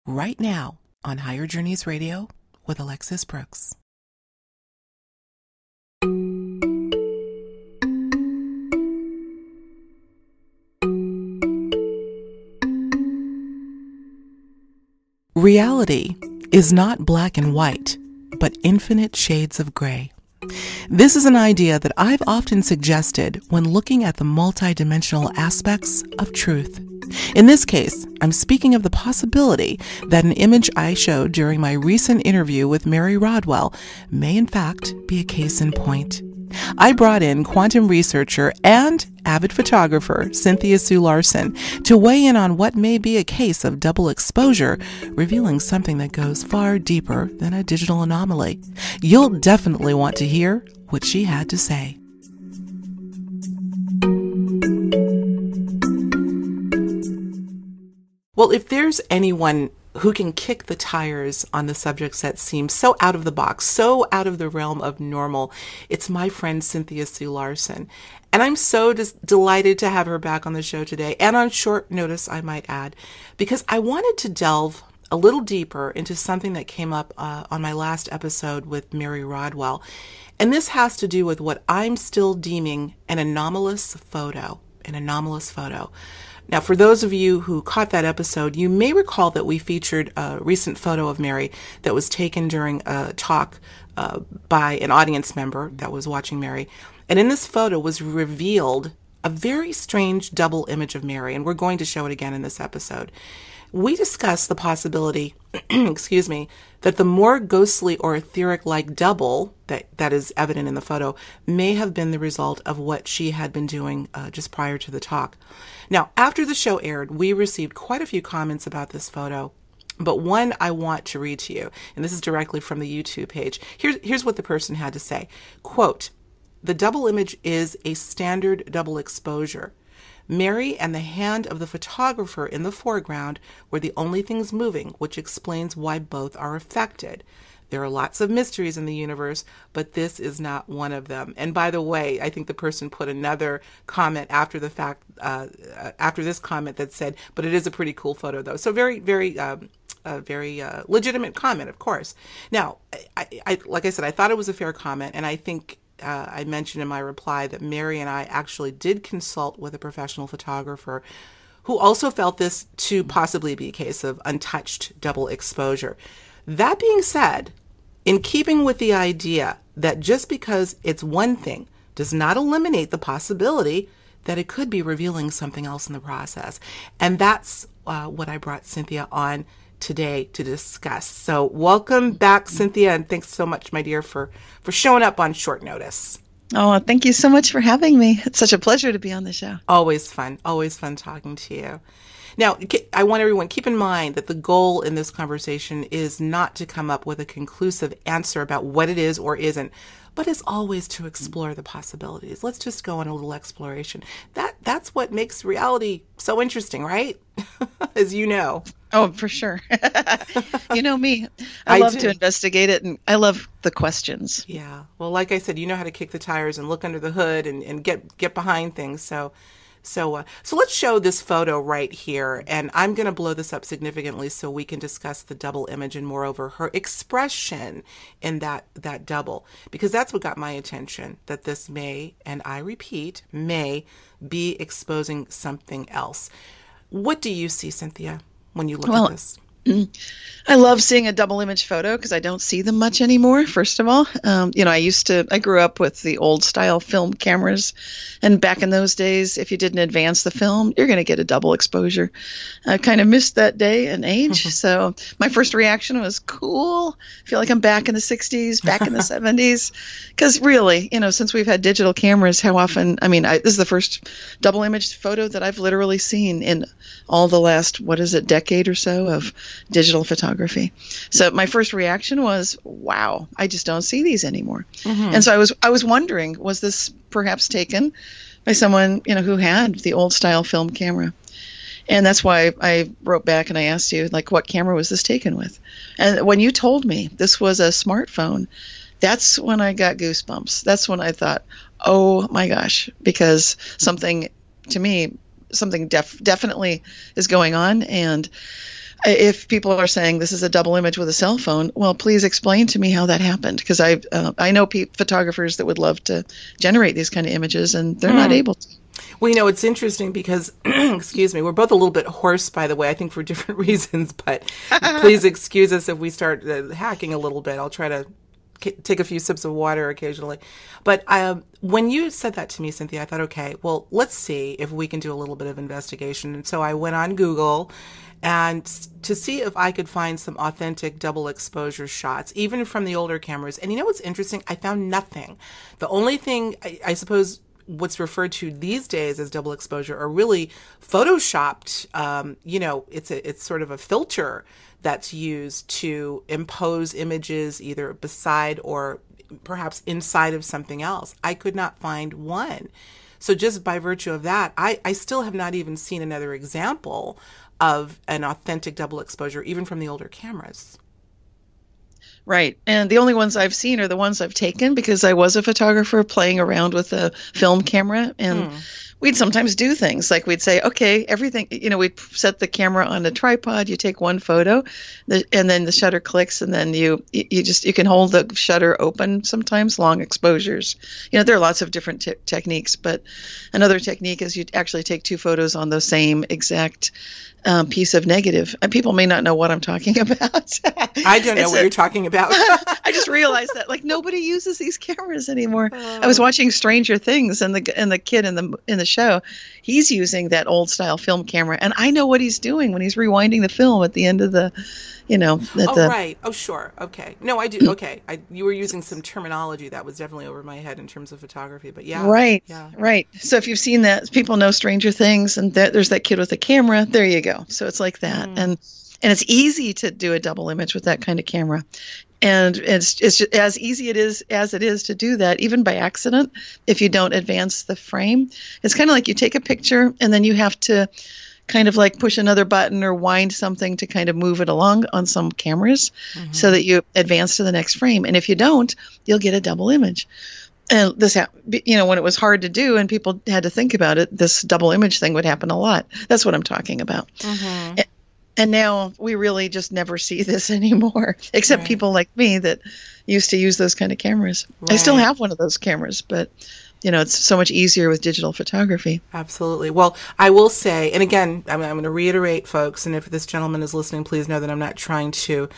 right now on Higher Journeys Radio with Alexis Brooks. Reality is not black and white, but infinite shades of gray. This is an idea that I've often suggested when looking at the multidimensional aspects of truth. In this case, I'm speaking of the possibility that an image I showed during my recent interview with Mary Rodwell may in fact be a case in point. I brought in quantum researcher and avid photographer Cynthia Sue Larson to weigh in on what may be a case of double exposure, revealing something that goes far deeper than a digital anomaly. You'll definitely want to hear what she had to say. Well, if there's anyone who can kick the tires on the subjects that seem so out of the box, so out of the realm of normal, it's my friend Cynthia Sue Larson. And I'm so delighted to have her back on the show today, and on short notice, I might add, because I wanted to delve a little deeper into something that came up on my last episode with Mary Rodwell. And this has to do with what I'm still deeming an anomalous photo. Now, for those of you who caught that episode, you may recall that we featured a recent photo of Mary that was taken during a talk by an audience member that was watching Mary. And in this photo was revealed a very strange double image of Mary, and we're going to show it again in this episode. We discussed the possibility, that the more ghostly or etheric-like double that is evident in the photo may have been the result of what she had been doing just prior to the talk. Now, after the show aired, we received quite a few comments about this photo, but one I want to read to you, and this is directly from the YouTube page. Here's what the person had to say. Quote, "The double image is a standard double exposure. Mary and the hand of the photographer in the foreground were the only things moving, which explains why both are affected. There are lots of mysteries in the universe, but this is not one of them." And by the way, I think the person put another comment after the fact, after this comment that said, "But it is a pretty cool photo, though." So very legitimate comment, of course. Now, I like I said, I thought it was a fair comment, and I think I mentioned in my reply that Mary and I actually did consult with a professional photographer who also felt this to possibly be a case of untouched double exposure. That being said, in keeping with the idea that just because it's one thing does not eliminate the possibility that it could be revealing something else in the process. And that's what I brought Cynthia on today to discuss. So welcome back, Cynthia, and thanks so much, my dear, for showing up on short notice. Oh, thank you so much for having me. It's such a pleasure to be on the show. Always fun talking to you. Now, I want everyone, keep in mind that the goal in this conversation is not to come up with a conclusive answer about what it is or isn't, but is always to explore the possibilities. Let's just go on a little exploration. That's what makes reality so interesting, right? As you know. Oh, for sure. You know me. I love to investigate it, and I love the questions. Yeah. Well, like I said, you know how to kick the tires and look under the hood and get behind things. So let's show this photo right here, and I'm going to blow this up significantly so we can discuss the double image and moreover her expression in that double, because that's what got my attention, that this may, and I repeat, may be exposing something else. What do you see, Cynthia, when you look at this? I love seeing a double image photo because I don't see them much anymore, first of all. I grew up with the old style film cameras, and back in those days, if you didn't advance the film, you're going to get a double exposure. I kind of missed that day and age, so my first reaction was, cool. I feel like I'm back in the 60s, back in the 70s, because really, since we've had digital cameras, how often, this is the first double image photo that I've literally seen in all the last, decade or so of digital photography. So my first reaction was, wow, I just don't see these anymore. Mm-hmm. And so I was wondering, was this perhaps taken by someone, who had the old style film camera? And that's why I wrote back and I asked you, what camera was this taken with? And when you told me this was a smartphone, that's when I got goosebumps. That's when I thought, oh my gosh, because something definitely is going on. And if people are saying this is a double image with a cell phone, well, please explain to me how that happened, because I know photographers that would love to generate these kind of images, and they're not able to. Well, it's interesting because, excuse me, we're both a little bit hoarse, by the way, I think for different reasons, but please excuse us if we start hacking a little bit. I'll try to take a few sips of water occasionally. But when you said that to me, Cynthia, I thought, okay, well, let's see if we can do a little bit of investigation. And so I went on Google and to see if I could find some authentic double exposure shots, even from the older cameras. And you know what's interesting? I found nothing. The only thing, I suppose, what's referred to these days as double exposure are really photoshopped. It's sort of a filter that's used to impose images either beside or perhaps inside of something else. I could not find one. So just by virtue of that, I still have not even seen another example of an authentic double exposure, even from the older cameras. Right. And the only ones I've seen are the ones I've taken, because I was a photographer playing around with a film camera, and we'd sometimes do things like we'd say, okay, everything, we'd set the camera on a tripod, you take one photo, and then the shutter clicks, and then you can hold the shutter open, sometimes long exposures. There are lots of different techniques, but another technique is you actually take two photos on the same exact piece of negative. And people may not know what I'm talking about. I don't know what you're talking about. I just realized that nobody uses these cameras anymore. I was watching Stranger Things, and the kid in the show, he's using that old style film camera, and I know what he's doing when he's rewinding the film at the end of the, right. Oh, sure. Okay. No, I do. Okay. You were using some terminology that was definitely over my head in terms of photography, but yeah. Right. Yeah. Right. So if you've seen that, people know Stranger Things, and there's that kid with the camera. There you go. So it's like that. And it's easy to do a double image with that kind of camera. And it's just as easy as it is to do that, even by accident, if you don't advance the frame. It's kind of like you take a picture, and then you have to kind of like push another button or wind something to kind of move it along on some cameras so that you advance to the next frame. And if you don't, you'll get a double image. And this, when it was hard to do and people had to think about it, this double image thing would happen a lot. That's what I'm talking about. And now we really just never see this anymore, except people like me that used to use those kind of cameras. Right. I still have one of those cameras, but it's so much easier with digital photography. Absolutely. Well, I will say, and again, I'm going to reiterate, folks, and if this gentleman is listening, please know that I'm not trying to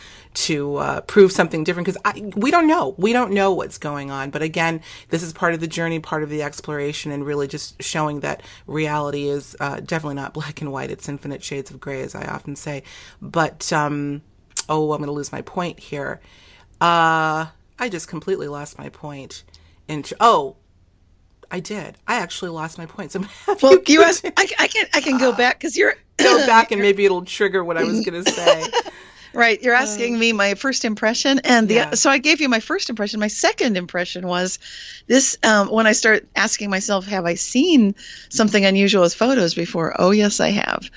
prove something different, because we don't know. We don't know what's going on. But again, this is part of the journey, part of the exploration, and really just showing that reality is definitely not black and white. It's infinite shades of gray, as I often say. But, I'm going to lose my point here. I just completely lost my point. I did. I actually lost my point. So you asked. I can go back, because you're go back and maybe it'll trigger what I was going to say. Right. You're asking me my first impression, and so I gave you my first impression. My second impression was this: when I start asking myself, have I seen something unusual with photos before? Oh, yes, I have.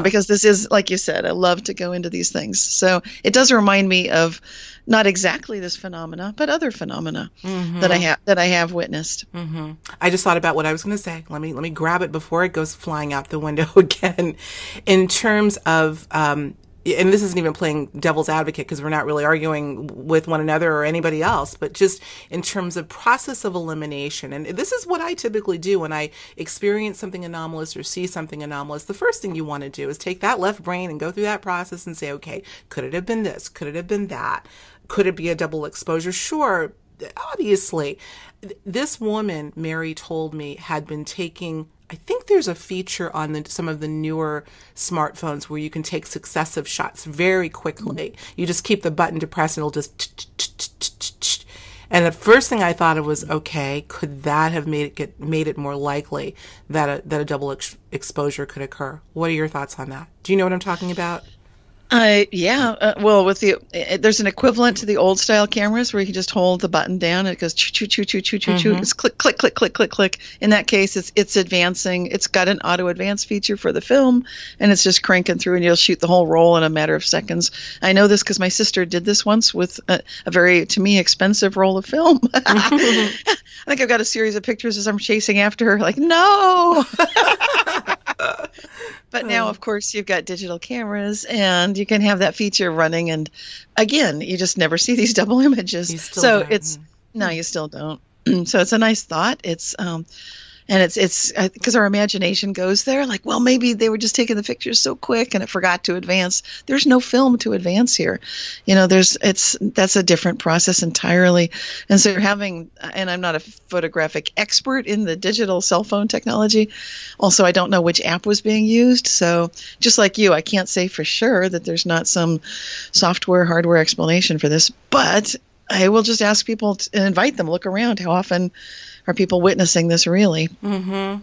Because this is, like you said, I love to go into these things. So it does remind me of not exactly this phenomena, but other phenomena that I have witnessed. I just thought about what I was going to say. Let me grab it before it goes flying out the window again. In terms of, and this isn't even playing devil's advocate, because we're not really arguing with one another or anybody else, but just in terms of process of elimination. And this is what I typically do when I experience something anomalous or see something anomalous. The first thing you want to do is take that left brain and go through that process and say, okay, could it have been this? Could it have been that? Could it be a double exposure? Sure, obviously. This woman, Mary told me, had been taking, I think there's a feature on some of the newer smartphones where you can take successive shots very quickly. You just keep the button depressed and it'll just and the first thing I thought of was, okay, could that have made it more likely that a double exposure could occur? What are your thoughts on that? Do you know what I'm talking about? Well, with there's an equivalent to the old style cameras where you can just hold the button down and it goes choo choo choo choo choo choo. It's click click click click click click. In that case, it's advancing. It's got an auto advance feature for the film, and it's just cranking through, and you'll shoot the whole roll in a matter of seconds. I know this because my sister did this once with a very, to me, expensive roll of film. I think I've got a series of pictures as I'm chasing after her, like, no. But now, of course, you've got digital cameras and you can have that feature running. And again, you just never see these double images. You still So don't. no, you still don't. So it's a nice thought. And it's because our imagination goes there, like, well, maybe they were just taking the pictures so quick and it forgot to advance. There's no film to advance here. That's a different process entirely. And so you're having, and I'm not a photographic expert in the digital cell phone technology. Also, I don't know which app was being used. So just like you, I can't say for sure that there's not some software, hardware explanation for this, but I will just ask people and invite them, look around. How often are people witnessing this really? Mm-hmm.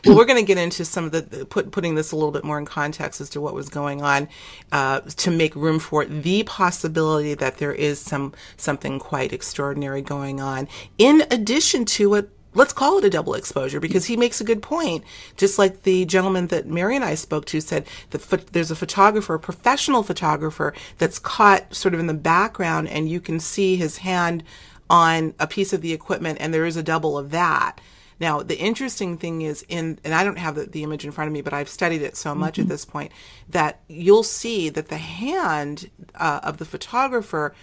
Well, we're going to get into some of the putting this a little bit more in context as to what was going on to make room for the possibility that there is something quite extraordinary going on. In addition to it, let's call it a double exposure, because he makes a good point. Just like the gentleman that Mary and I spoke to said that there's a photographer, a professional photographer, that's caught sort of in the background and you can see his hand on a piece of the equipment, and there is a double of that. Now, the interesting thing is and I don't have the image in front of me, but I've studied it so much at this point, that you'll see that the hand of the photographer,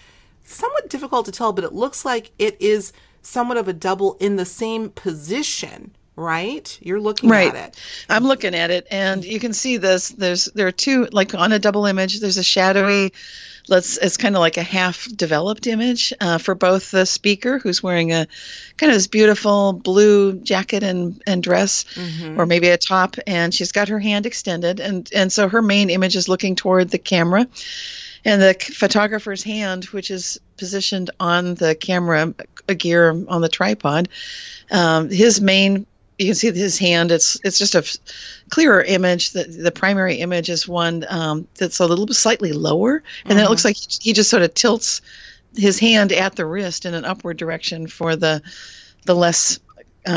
somewhat difficult to tell, but it looks like it is somewhat of a double in the same position, right? You're looking at it. I'm looking at it, and you can see this. There are two, like on a double image, there's a shadowy, it's kind of like a half-developed image for both the speaker, who's wearing a kind of this beautiful blue jacket and dress, or maybe a top, and she's got her hand extended, and so her main image is looking toward the camera. And the photographer's hand, which is positioned on the camera gear on the tripod, his main, you can see his hand. It's just a clearer image. The primary image is one that's a little bit slightly lower, and then it looks like he just sort of tilts his hand at the wrist in an upward direction for the less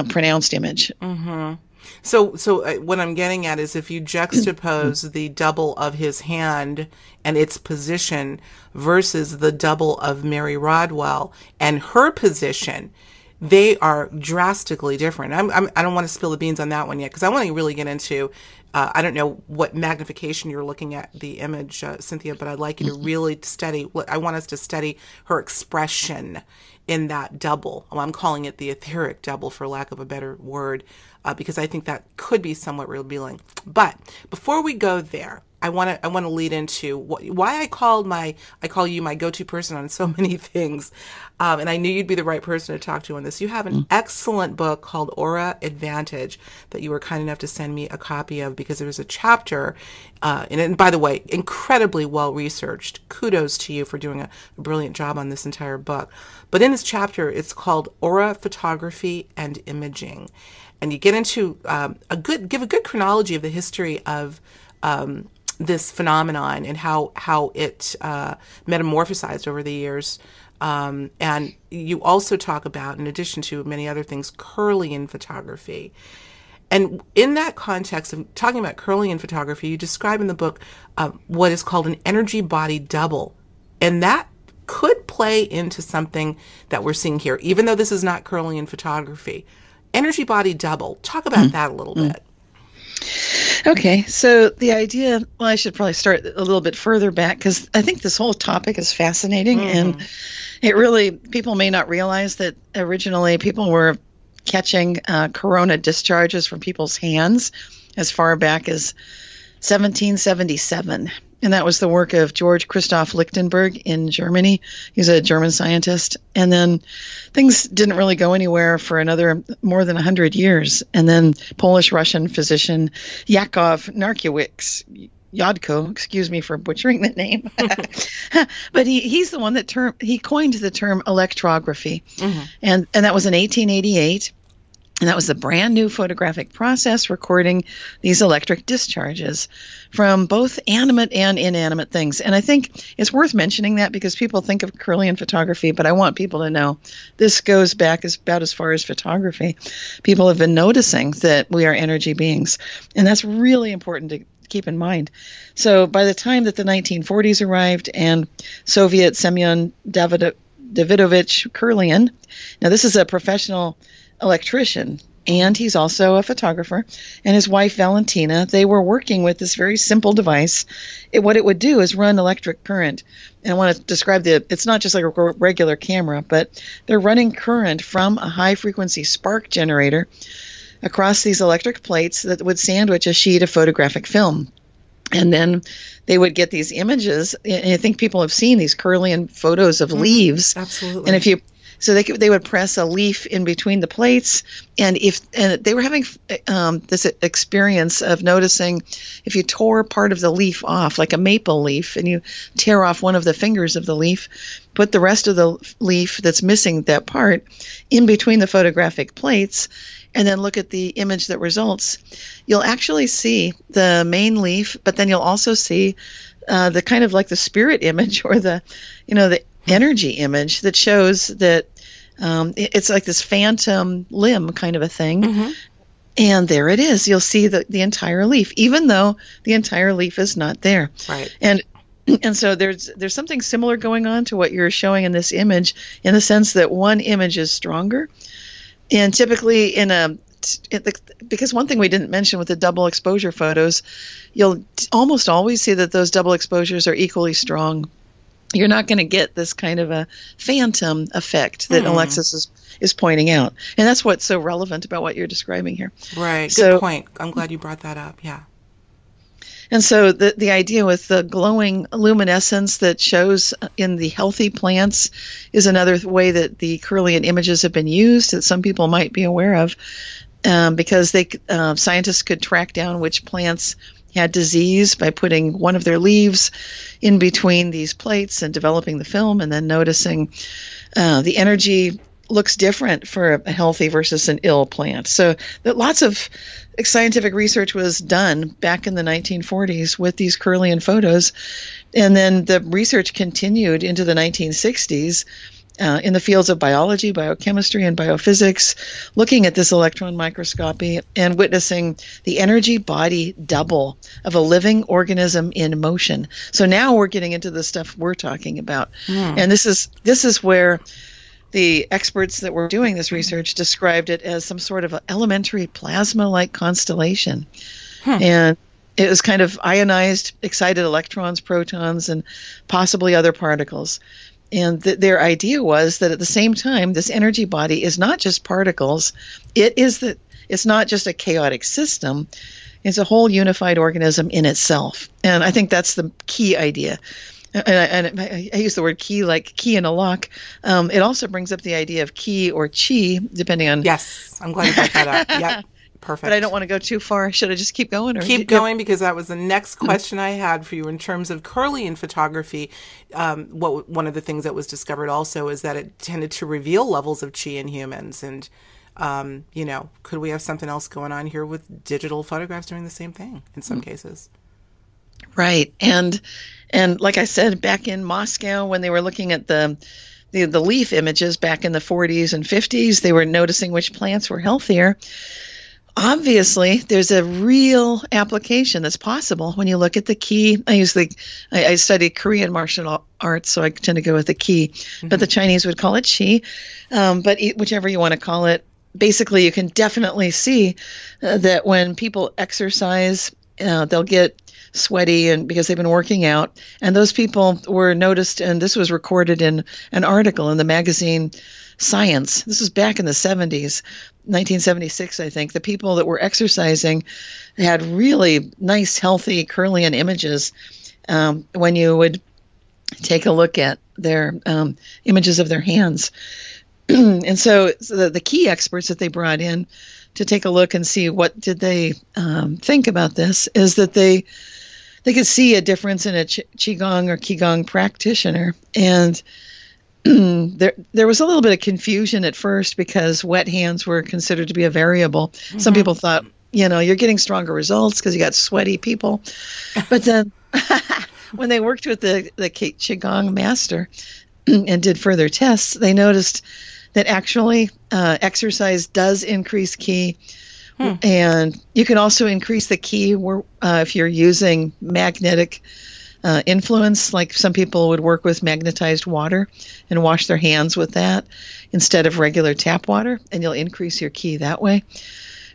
pronounced image. Mm-hmm. So what I'm getting at is if you juxtapose the double of his hand and its position versus the double of Mary Rodwell and her position, they are drastically different. I don't want to spill the beans on that one yet, because I want to really get into, I don't know what magnification you're looking at the image, Cynthia, but I'd like you to really study, I want us to study her expression in that double. Well, I'm calling it the etheric double, for lack of a better word, because I think that could be somewhat revealing. But before we go there, I want to lead into why I call you my go-to person on so many things, and I knew you'd be the right person to talk to on this. You have an excellent book called Aura Advantage that you were kind enough to send me a copy of, because there was a chapter, and by the way, incredibly well researched. Kudos to you for doing a brilliant job on this entire book. But in this chapter, it's called Aura Photography and Imaging, and you get into give a good chronology of the history of this phenomenon and how it metamorphosized over the years. And you also talk about, in addition to many other things, Kirlian photography. And in that context of talking about Kirlian photography, you describe in the book what is called an energy body double. And that could play into something that we're seeing here, even though this is not Kirlian photography. Energy body double. Talk about that a little bit. Okay, so the idea, well, I should probably start a little bit further back, because I think this whole topic is fascinating, and it really, people may not realize that originally people were catching corona discharges from people's hands as far back as 1777. And that was the work of George Christoph Lichtenberg in Germany. He's a German scientist. And then things didn't really go anywhere for another more than 100 years. And then Polish-Russian physician Yakov Yodko, excuse me for butchering the name, but he's the one that he coined the term electrography. And that was in 1888. And that was the brand new photographic process recording these electric discharges from both animate and inanimate things. And I think it's worth mentioning that, because people think of Kirlian photography, but I want people to know this goes back about as far as photography. People have been noticing that we are energy beings. And that's really important to keep in mind. So by the time that the 1940s arrived and Soviet Semyon Davidovich Kirlian, now this is a professional electrician, and he's also a photographer, and his wife Valentina. They were working with this very simple device. What it would do is run electric current. And I want to describe it's not just like a regular camera, but they're running current from a high frequency spark generator across these electric plates that would sandwich a sheet of photographic film. And then they would get these images. And I think people have seen these Kirlian photos of leaves. Absolutely. And they would press a leaf in between the plates, and they were having this experience of noticing if you tore part of the leaf off, like a maple leaf, and you tear off one of the fingers of the leaf, put the rest of the leaf that's missing that part in between the photographic plates, and then look at the image that results, you'll actually see the main leaf, but then you'll also see the kind of like the spirit image or the energy image that shows that it's like this phantom limb kind of a thing. Mm-hmm. And there it is. You'll see the entire leaf, even though the entire leaf is not there. Right. And so there's something similar going on to what you're showing in this image, in the sense that one image is stronger. And typically because one thing we didn't mention with the double exposure photos, you'll almost always see that those double exposures are equally strong. You're not going to get this kind of a phantom effect that Alexis is pointing out. And that's what's so relevant about what you're describing here. Right. Good point. I'm glad you brought that up. Yeah. And so the idea with the glowing luminescence that shows in the healthy plants is another way that the Kirlian images have been used that some people might be aware of, because scientists could track down which plants had disease by putting one of their leaves in between these plates and developing the film, and then noticing the energy looks different for a healthy versus an ill plant. So lots of scientific research was done back in the 1940s with these Kirlian photos, and then the research continued into the 1960s in the fields of biology, biochemistry, and biophysics, looking at this electron microscopy and witnessing the energy body double of a living organism in motion. So now we're getting into the stuff we're talking about. And this is where the experts that were doing this research described it as some sort of an elementary plasma-like constellation. And it was kind of ionized, excited electrons, protons, and possibly other particles. And their idea was that at the same time, this energy body is not just particles. It's not just a chaotic system. It's a whole unified organism in itself. And I think that's the key idea. And I use the word key like key in a lock. It also brings up the idea of ki or chi, depending on... Yes, I'm glad you brought that up. Yep. Perfect. But I don't want to go too far. Should I just keep going? Keep going, because that was the next question I had for you in terms of Kirlian photography. One of the things that was discovered also is that it tended to reveal levels of chi in humans. And, could we have something else going on here with digital photographs doing the same thing in some cases? Right. And like I said, back in Moscow, when they were looking at the leaf images back in the 40s and 50s, they were noticing which plants were healthier. Obviously, there's a real application that's possible when you look at the ki. I studied Korean martial arts, so I tend to go with the ki, but the Chinese would call it chi. But whichever you want to call it, basically you can definitely see that when people exercise, they'll get sweaty and because they've been working out. And those people were noticed, and this was recorded in an article in the magazine Science. This was back in the 70s, 1976, I think. The people that were exercising had really nice, healthy Kirlian images when you would take a look at their images of their hands. And so the key experts that they brought in to take a look and see what did they think about this is that they could see a difference in a Qigong or Qigong practitioner. And there was a little bit of confusion at first because wet hands were considered to be a variable. Mm-hmm. Some people thought, you're getting stronger results because you got sweaty people. But then when they worked with the Qigong master and did further tests, they noticed that actually exercise does increase ki. And you can also increase the ki if you're using magnetic influence. Like some people would work with magnetized water and wash their hands with that instead of regular tap water, and you'll increase your ki that way.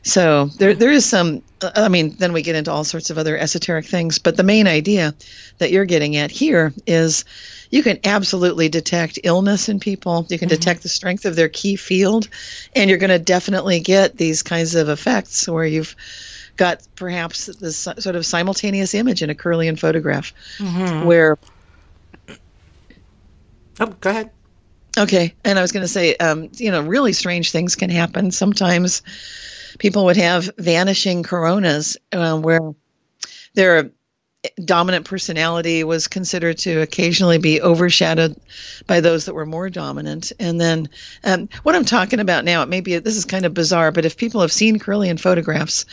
So there is some, then we get into all sorts of other esoteric things, but the main idea that you're getting at here is you can absolutely detect illness in people. You can detect the strength of their ki field, and you're going to definitely get these kinds of effects where you've got perhaps this sort of simultaneous image in a Kirlian photograph where... Oh, go ahead. Okay. And I was going to say, really strange things can happen. Sometimes people would have vanishing coronas where their dominant personality was considered to occasionally be overshadowed by those that were more dominant. And then what I'm talking about now, this is kind of bizarre, but if people have seen Kirlian photographs,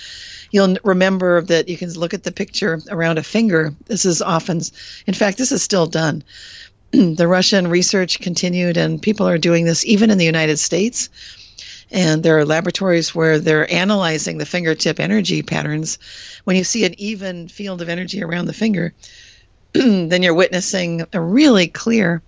you'll remember that you can look at the picture around a finger. This is still done. The Russian research continued, and people are doing this even in the United States. And there are laboratories where they're analyzing the fingertip energy patterns. When you see an even field of energy around the finger, then you're witnessing a really clear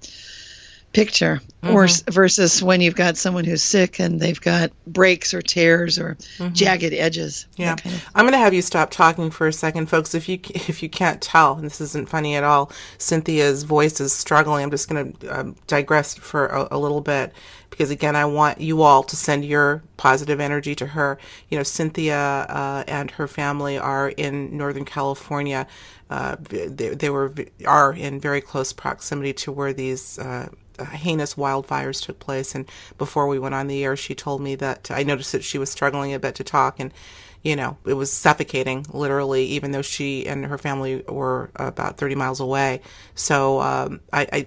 picture, or versus when you've got someone who's sick and they've got breaks or tears or jagged edges. Yeah, I'm going to have you stop talking for a second, folks. If you can't tell, and this isn't funny at all, Cynthia's voice is struggling. I'm just going to digress for a little bit, because again, I want you all to send your positive energy to her. Cynthia and her family are in Northern California. They are in very close proximity to where these heinous wildfires took place. And before we went on the air, she told me that I noticed that she was struggling a bit to talk, and it was suffocating, literally, even though she and her family were about 30 miles away. So I'm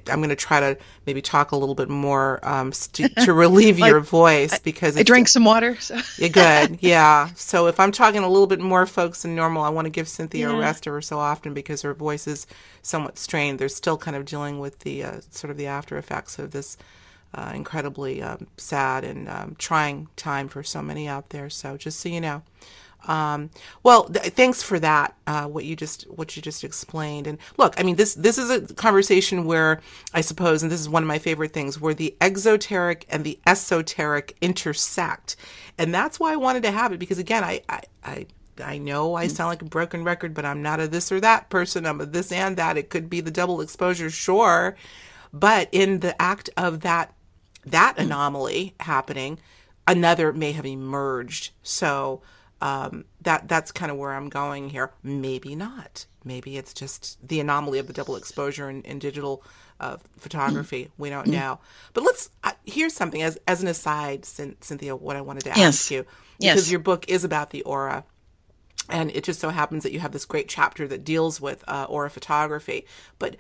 going to try to maybe talk a little bit more to relieve your voice, because I drank some water. So. Yeah, good. Yeah. So if I'm talking a little bit more, folks, than normal, I want to give Cynthia a rest every so often, because her voice is somewhat strained. They're still kind of dealing with the sort of the after effects of this incredibly sad and trying time for so many out there. So just so you know. Thanks for that. What you just explained. And look, this is a conversation where I suppose, and this is one of my favorite things, where the exoteric and the esoteric intersect. And that's why I wanted to have it, because again, I know I sound like a broken record, but I'm not a this or that person. I'm a this and that. It could be the double exposure, sure. But in the act of that anomaly happening, another may have emerged. So that's kind of where I'm going here. Maybe not. Maybe it's just the anomaly of the double exposure in digital photography. We don't know. But let's here's something as an aside, Cynthia, what I wanted to ask you, because your book is about the aura. And it just so happens that you have this great chapter that deals with aura photography. But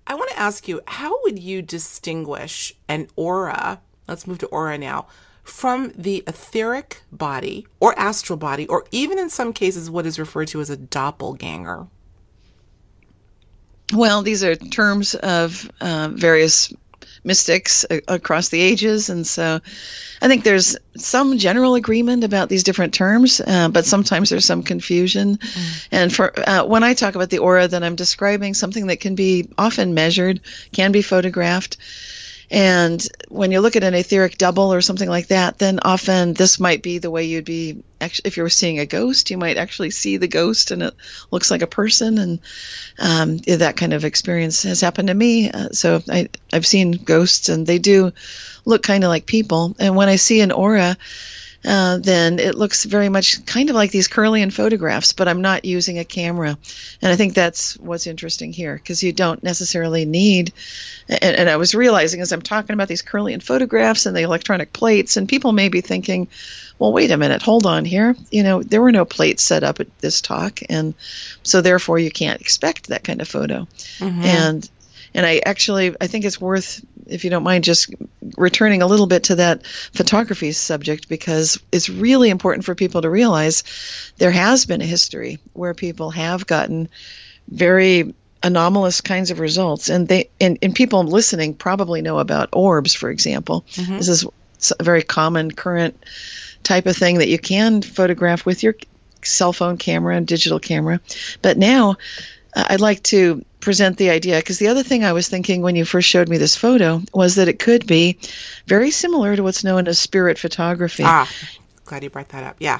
I want to ask you, how would you distinguish an aura, let's move to aura now, from the etheric body or astral body, or even in some cases what is referred to as a doppelganger? Well, these are terms of various mystics across the ages, and so I think there's some general agreement about these different terms, but sometimes there's some confusion. And for when I talk about the aura, then I'm describing something that can be often measured, can be photographed. And when you look at an etheric double or something like that, then often this might be the way you'd be, actually, if you were seeing a ghost, you might actually see the ghost and it looks like a person. And that kind of experience has happened to me. So I've seen ghosts, and they do look kind of like people. And when I see an aura, then it looks very much kind of like these Kirlian photographs, but I'm not using a camera. And I think that's what's interesting here, because you don't necessarily need, and I was realizing as I'm talking about these Kirlian photographs and the electronic plates, and people may be thinking, well, wait a minute, hold on here. There were no plates set up at this talk, and so therefore you can't expect that kind of photo. And I think it's worth, if you don't mind, just returning a little bit to that photography subject, because it's really important for people to realize there has been a history where people have gotten very anomalous kinds of results. And people listening probably know about orbs, for example. This is a very common current type of thing that you can photograph with your cell phone camera and digital camera. But now I'd like to present the idea, because the other thing I was thinking when you first showed me this photo was that it could be very similar to what's known as spirit photography. Glad you brought that up. Yeah.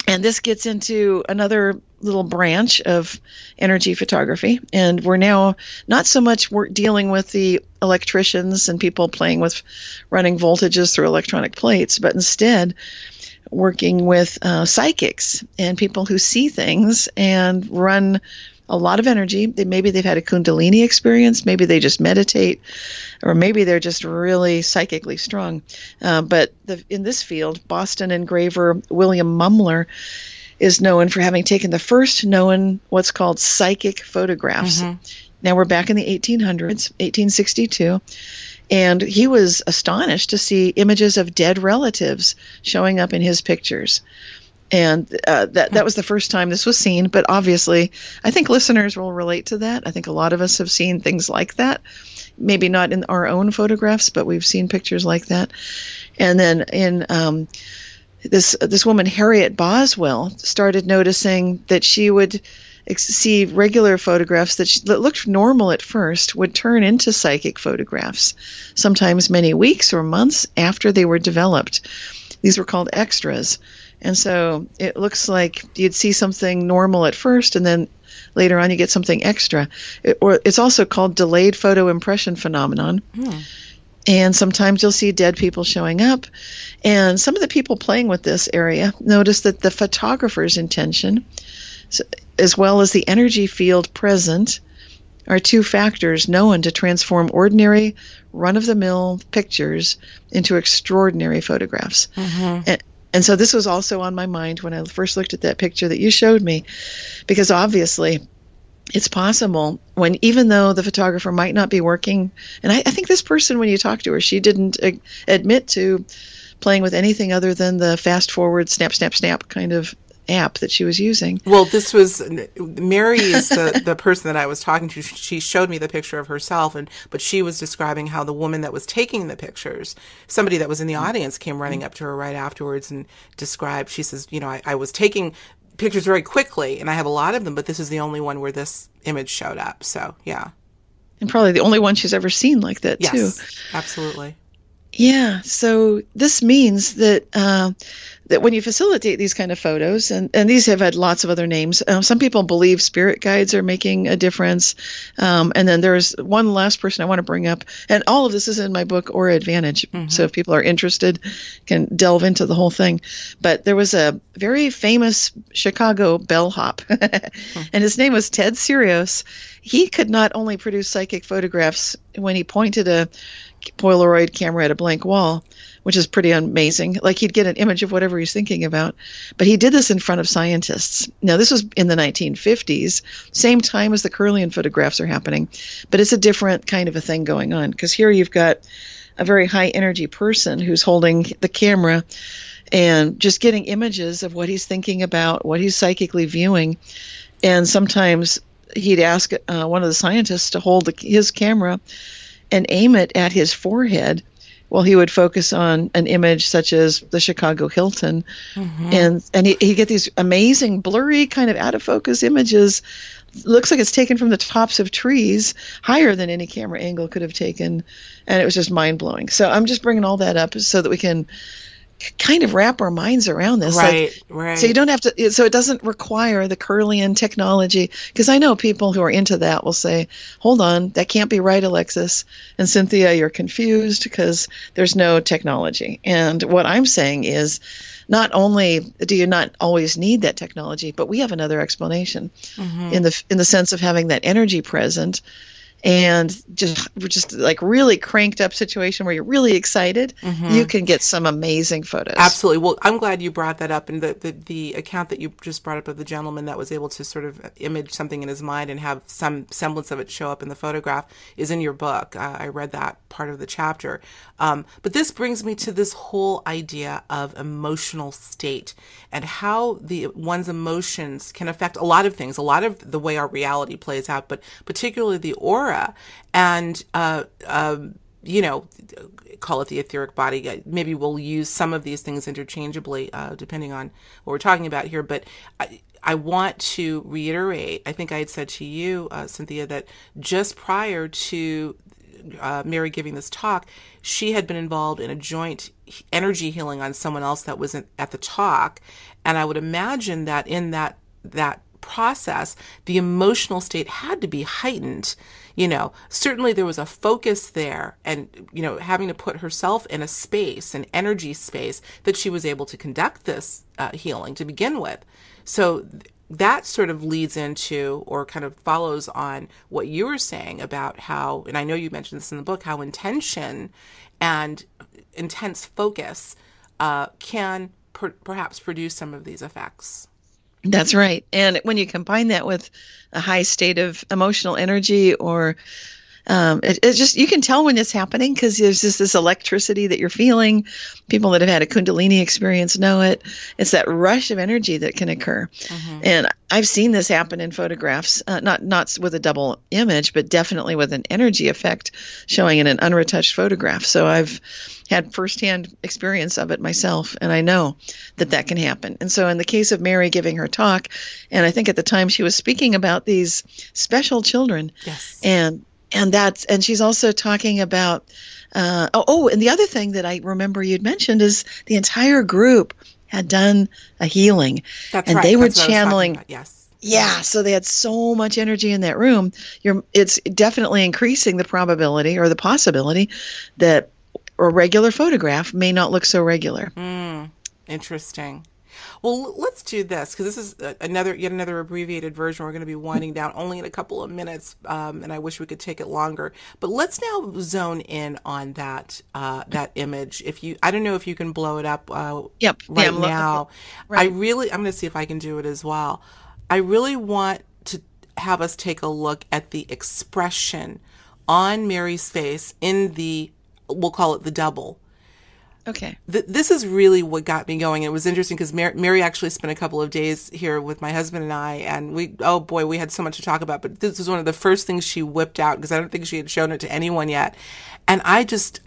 And this gets into another little branch of energy photography. And we're now not so much dealing with the electricians and people playing with running voltages through electronic plates, but instead working with psychics and people who see things and run a lot of energy. Maybe they've had a Kundalini experience, maybe they just meditate, or maybe they're just really psychically strong. But in this field, Boston engraver William Mumler is known for having taken the first known what's called psychic photographs. Now we're back in the 1800s, 1862. And he was astonished to see images of dead relatives showing up in his pictures. And that was the first time this was seen. But obviously, I think listeners will relate to that. I think a lot of us have seen things like that. Maybe not in our own photographs, but we've seen pictures like that. And then in this woman, Harriet Boswell, started noticing that she would see regular photographs that looked normal at first would turn into psychic photographs, sometimes many weeks or months after they were developed. These were called extras. And so it looks like you'd see something normal at first, and then later on you get something extra. It's also called delayed photo impression phenomenon. And sometimes you'll see dead people showing up. And some of the people playing with this area notice that the photographer's intention, as well as the energy field present, are two factors known to transform ordinary, run-of-the-mill pictures into extraordinary photographs. And so this was also on my mind when I first looked at that picture that you showed me, because obviously it's possible when, even though the photographer might not be working, and I think this person, when you talk to her, she didn't admit to playing with anything other than the fast forward, snap, snap, snap kind of app that she was using. Well, this was Mary is the person that I was talking to. She showed me the picture of herself, but she was describing how the woman that was taking the pictures, somebody that was in the audience, came running up to her right afterwards and described. She says, I was taking pictures very quickly, and I have a lot of them, but this is the only one where this image showed up. So yeah, and probably the only one she's ever seen like that too. Yes, absolutely. Yeah. So this means that that when you facilitate these kind of photos, and these have had lots of other names, some people believe spirit guides are making a difference. And then there's one last person I want to bring up, and all of this is in my book, Aura Advantage. So if people are interested, can delve into the whole thing. But there was a very famous Chicago bellhop, and his name was Ted Sirios. He could not only produce psychic photographs when he pointed a Polaroid camera at a blank wall, which is pretty amazing. Like, he'd get an image of whatever he's thinking about. But he did this in front of scientists. Now, this was in the 1950s, same time as the Kirlian photographs are happening. But it's a different kind of a thing going on, because here you've got a very high energy person who's holding the camera and just getting images of what he's thinking about, what he's psychically viewing. And sometimes he'd ask one of the scientists to hold his camera and aim it at his forehead while he would focus on an image such as the Chicago Hilton. And he'd get these amazing, blurry, kind of out of focus images. Looks like it's taken from the tops of trees, higher than any camera angle could have taken. And it was just mind-blowing. So I'm just bringing all that up so that we can kind of wrap our minds around this. Right. So you don't have to, so it doesn't require the Kirlian technology, because I know people who are into that will say, hold on, that can't be right, Alexis. And Cynthia, you're confused because there's no technology. And what I'm saying is, not only do you not always need that technology, but we have another explanation in the sense of having that energy present. And just like really cranked up situation where you're really excited, you can get some amazing photos. Absolutely. Well, I'm glad you brought that up. And the account that you just brought up of the gentleman that was able to sort of image something in his mind and have some semblance of it show up in the photograph is in your book. I read that part of the chapter. But this brings me to this whole idea of emotional state and how one's emotions can affect a lot of things, a lot of the way our reality plays out, but particularly the aura. And, call it the etheric body. Maybe we'll use some of these things interchangeably, depending on what we're talking about here. But I want to reiterate, I think I had said to you, Cynthia, that just prior to Mary giving this talk, she had been involved in a joint energy healing on someone else that wasn't at the talk. And I would imagine that in that process, the emotional state had to be heightened. Certainly there was a focus there, and, having to put herself in a space, an energy space, that she was able to conduct this healing to begin with. So that sort of leads into, or kind of follows on, what you were saying about how, and I know you mentioned this in the book, how intention and intense focus can perhaps produce some of these effects. That's right. And when you combine that with a high state of emotional energy, or it's just, you can tell when it's happening because there's just this electricity that you're feeling. People that have had a Kundalini experience know it. It's that rush of energy that can occur. Mm-hmm. And I've seen this happen in photographs, not with a double image, but definitely with an energy effect showing in an unretouched photograph. So I've had firsthand experience of it myself, and I know that can happen. And so in the case of Mary giving her talk, and I think at the time she was speaking about these special children. Yes. And she's also talking about, and the other thing that I remember you'd mentioned is the entire group had done a healing. That's and right. They were That's channeling. Yes. Yeah, so they had so much energy in that room. It's definitely increasing the probability or the possibility that a regular photograph may not look so regular. Interesting. Well, let's do this, because this is yet another abbreviated version. We're going to be winding down only in a couple of minutes, and I wish we could take it longer. But let's now zone in on that image. I don't know if you can blow it up right now. Right. I'm going to see if I can do it as well. I really want to have us take a look at the expression on Mary's face in we'll call it the double. Okay. This is really what got me going. It was interesting because Mary actually spent a couple of days here with my husband and I, and we had so much to talk about. But this was one of the first things she whipped out, because I don't think she had shown it to anyone yet. And I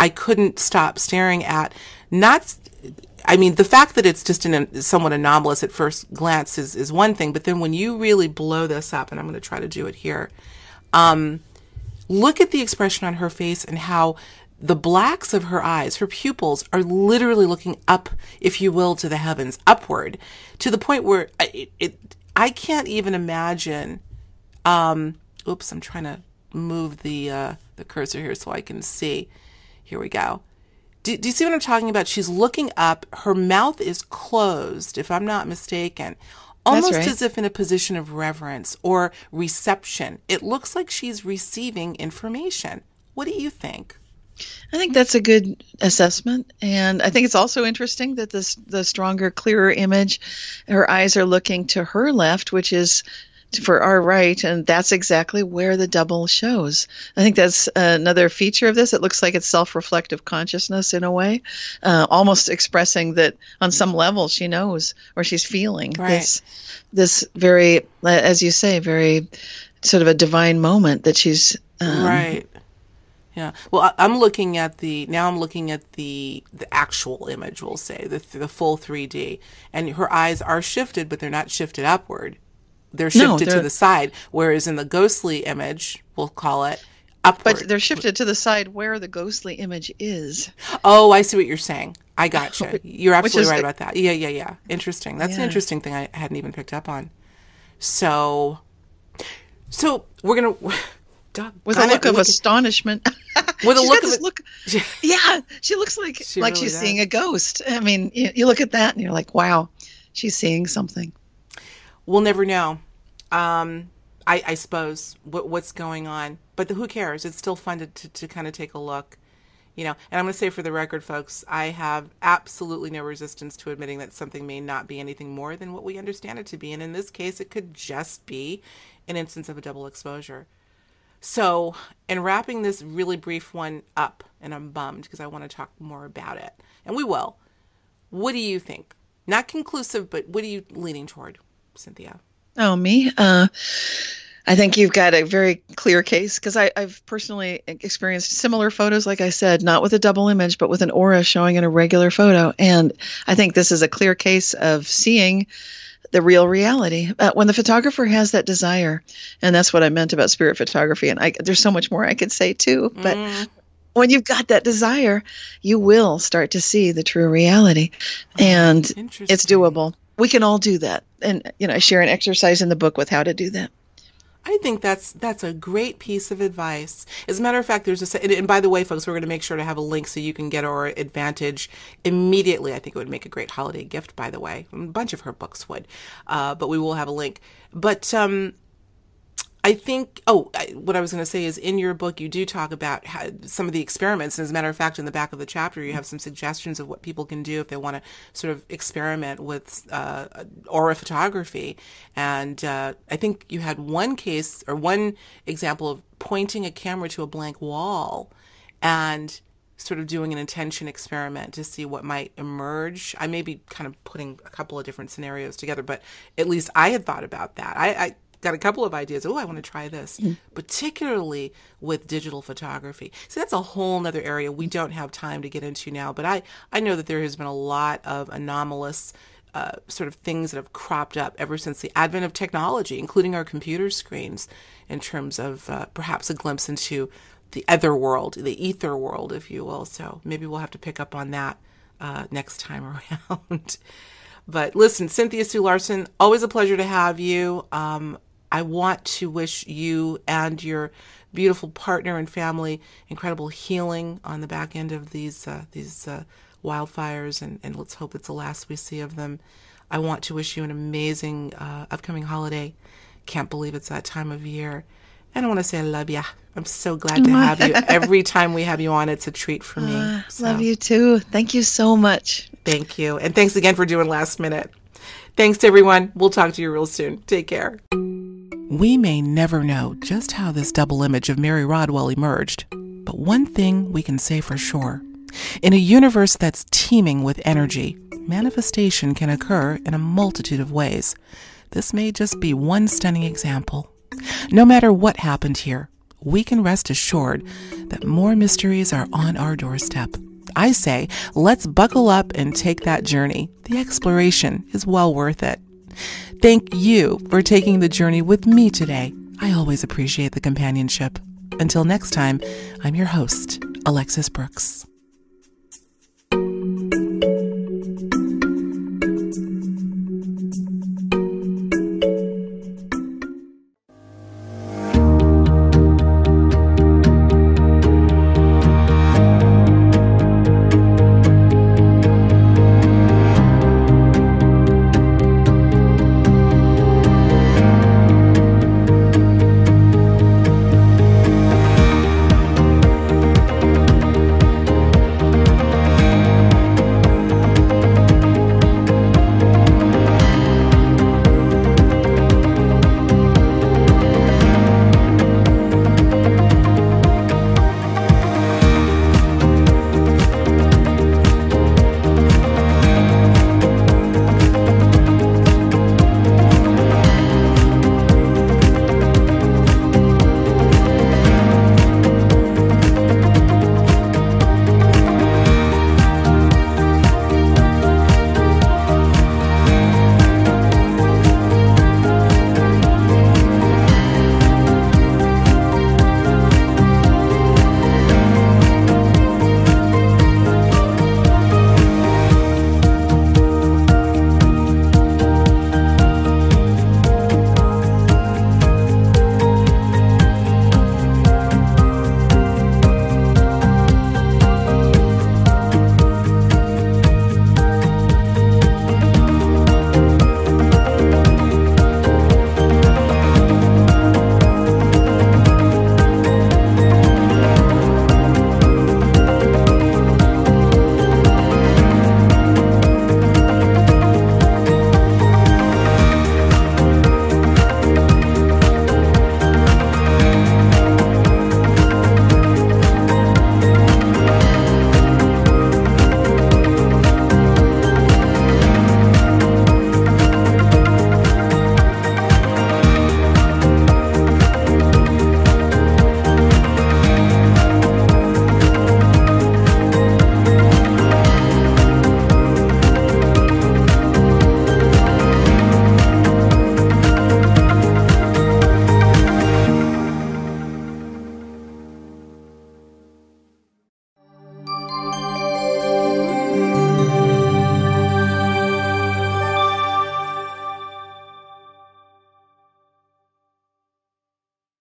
couldn't stop staring at, the fact that it's just somewhat anomalous at first glance is one thing, but then when you really blow this up, and I'm going to try to do it here, look at the expression on her face and how the blacks of her eyes, her pupils, are literally looking up, if you will, to the heavens, upward, to the point where I can't even imagine. Oops, I'm trying to move the cursor here so I can see. Here we go. Do you see what I'm talking about? She's looking up. Her mouth is closed, if I'm not mistaken, almost right. as if in a position of reverence or reception. It looks like she's receiving information. What do you think? I think that's a good assessment, and I think it's also interesting that the stronger, clearer image, her eyes are looking to her left, which is for our right, and that's exactly where the double shows. I think that's another feature of this. It looks like it's self-reflective consciousness in a way, almost expressing that on some level she knows, or she's feeling this very, as you say, very sort of a divine moment that she's right. Yeah. Well, I'm looking at the actual image, we'll say, the full 3D. And her eyes are shifted, but they're not shifted upward. They're shifted to the side. Whereas in the ghostly image, we'll call it, upward. But they're shifted to the side where the ghostly image is. Oh, I see what you're saying. I gotcha. You're absolutely right about that. Yeah. Interesting. That's an interesting thing I hadn't even picked up on. So we're going to... With a look of astonishment. With a look. Yeah, she looks like she's seeing a ghost. I mean, you look at that and you're like, wow, she's seeing something. We'll never know. I suppose what's going on, but who cares? It's still fun to kind of take a look, And I'm going to say for the record, folks, I have absolutely no resistance to admitting that something may not be anything more than what we understand it to be, and in this case, it could just be an instance of a double exposure. So, in wrapping this really brief one up, and I'm bummed because I want to talk more about it, and we will, what do you think? Not conclusive, but what are you leaning toward, Cynthia? Oh, me? I think you've got a very clear case, because I've personally experienced similar photos, like I said, not with a double image, but with an aura showing in a regular photo. And I think this is a clear case of seeing the real reality. When the photographer has that desire, and that's what I meant about spirit photography, and there's so much more I could say too, but when you've got that desire, you will start to see the true reality, and it's doable. We can all do that. And, I share an exercise in the book with how to do that. I think that's a great piece of advice. As a matter of fact, and by the way, folks, we're going to make sure to have a link so you can get our Advantage immediately. I think it would make a great holiday gift, by the way. A bunch of her books would, but we will have a link. But I think, what I was going to say is in your book, you do talk about some of the experiments. And as a matter of fact, in the back of the chapter, you have some suggestions of what people can do if they want to sort of experiment with aura photography. And I think you had one case or one example of pointing a camera to a blank wall and sort of doing an intention experiment to see what might emerge. I may be kind of putting a couple of different scenarios together, but at least I had thought about that. I got a couple of ideas. I want to try this, particularly with digital photography. So that's a whole nother area we don't have time to get into now, but I know that there has been a lot of anomalous sort of things that have cropped up ever since the advent of technology, including our computer screens, in terms of perhaps a glimpse into the other world, the ether world, if you will. So maybe we'll have to pick up on that next time around. But listen, Cynthia Sue Larson, always a pleasure to have you. I want to wish you and your beautiful partner and family incredible healing on the back end of these wildfires, and let's hope it's the last we see of them. I want to wish you an amazing upcoming holiday. Can't believe it's that time of year. And I want to say I love you. I'm so glad to have you. Every time we have you on, it's a treat for me. Love you too. Thank you so much. Thank you. And thanks again for doing Last Minute. Thanks to everyone. We'll talk to you real soon. Take care. We may never know just how this double image of Mary Rodwell emerged, but one thing we can say for sure. In a universe that's teeming with energy, manifestation can occur in a multitude of ways. This may just be one stunning example. No matter what happened here, we can rest assured that more mysteries are on our doorstep. I say, let's buckle up and take that journey. The exploration is well worth it. Thank you for taking the journey with me today. I always appreciate the companionship. Until next time, I'm your host, Alexis Brooks.